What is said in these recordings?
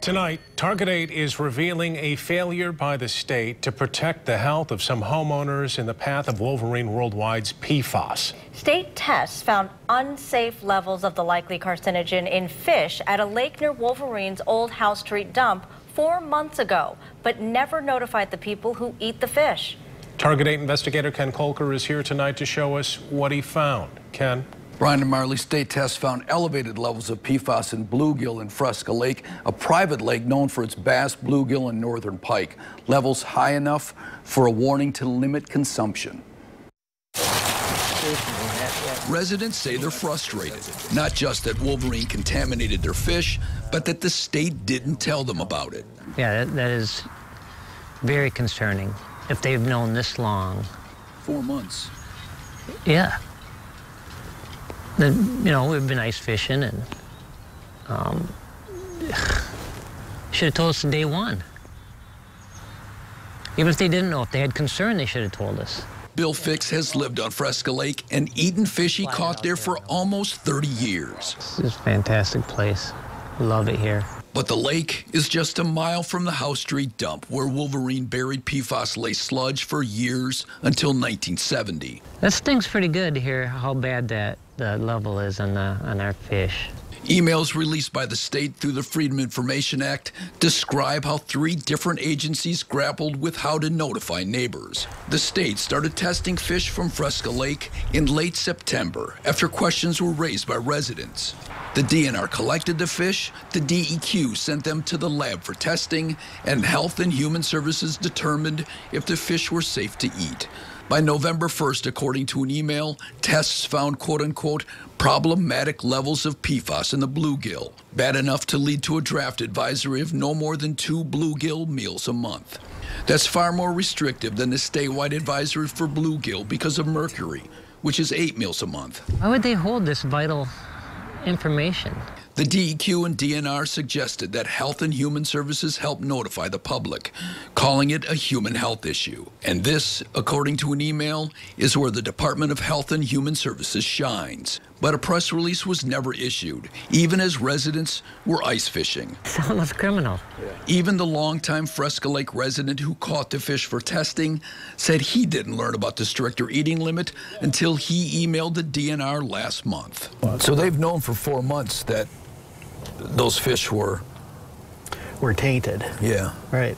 Tonight, Target 8 is revealing a failure by the state to protect the health of some homeowners in the path of Wolverine Worldwide's PFAS. State tests found unsafe levels of the likely carcinogen in fish at a lake near Wolverine's Old House Street dump 4 months ago, but never notified the people who eat the fish. Target 8 investigator Ken Kolker is here tonight to show us what he found. Ken? Brian and Marley, state tests found elevated levels of PFAS in bluegill in Fresca Lake, a private lake known for its bass, bluegill, and northern pike. Levels high enough for a warning to limit consumption. Residents say they're frustrated, not just that Wolverine contaminated their fish, but that the state didn't tell them about it. Yeah, that is very concerning. If they've known this long. 4 months. Yeah. You know, we've been ice fishing and should have told us day one. Even if they didn't know, if they had concern, they should have told us. Bill Fix has lived on Fresca Lake and eaten fish he caught there for almost 30 years. This is a fantastic place. Love it here. But the lake is just a mile from the House Street dump where Wolverine buried PFAS-laced sludge for years until 1970. That stinks pretty good to hear how bad that the level is on our fish. Emails released by the state through the Freedom Information Act describe how 3 different agencies grappled with how to notify neighbors. The state started testing fish from Fresca Lake in late September after questions were raised by residents. The DNR collected the fish, the DEQ sent them to the lab for testing, and Health and Human Services determined if the fish were safe to eat. By November 1st, according to an email, tests found quote-unquote problematic levels of PFAS in the bluegill, bad enough to lead to a draft advisory of no more than 2 bluegill meals a month. That's far more restrictive than the statewide advisory for bluegill because of mercury, which is 8 meals a month. Why would they hold this vital information? The DEQ and DNR suggested that Health and Human Services help notify the public, calling it a human health issue. And this, according to an email, is where the Department of Health and Human Services shines. But a press release was never issued, even as residents were ice fishing. Sounds criminal. Even the longtime Fresca Lake resident who caught the fish for testing said he didn't learn about the stricter eating limit until he emailed the DNR last month. So they've known for 4 months that those fish were tainted. Yeah. Right.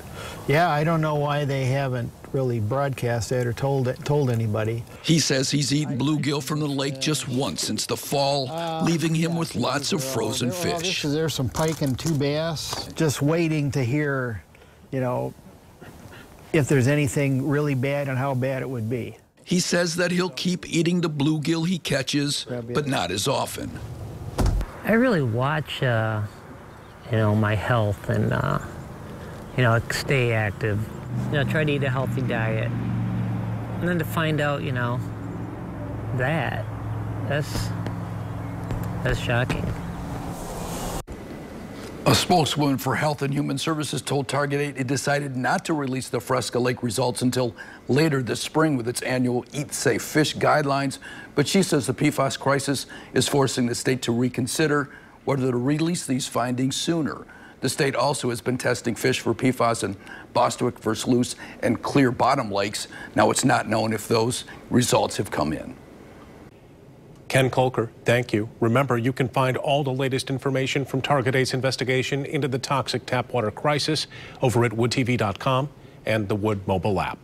Yeah, I don't know why they haven't really broadcast that or told anybody. He says he's eaten bluegill from the lake just once since the fall, leaving him with lots of frozen fish. There's some pike and 2 bass. Just waiting to hear, you know, if there's anything really bad and how bad it would be. He says that he'll keep eating the bluegill he catches, but not as often. I really watch, you know, my health and, you know, stay active. You know, try to eat a healthy diet. And then to find out, you know, that's shocking. A spokeswoman for Health and Human Services told Target 8 it decided not to release the Fresca Lake results until later this spring with its annual Eat Safe Fish guidelines. But she says the PFAS crisis is forcing the state to reconsider whether to release these findings sooner. The state also has been testing fish for PFAS in Bostwick, Versluis, and Clear Bottom lakes. Now it's not known if those results have come in. Ken Kolker, thank you. Remember, you can find all the latest information from Target 8's investigation into the toxic tap water crisis over at woodtv.com and the Wood mobile app.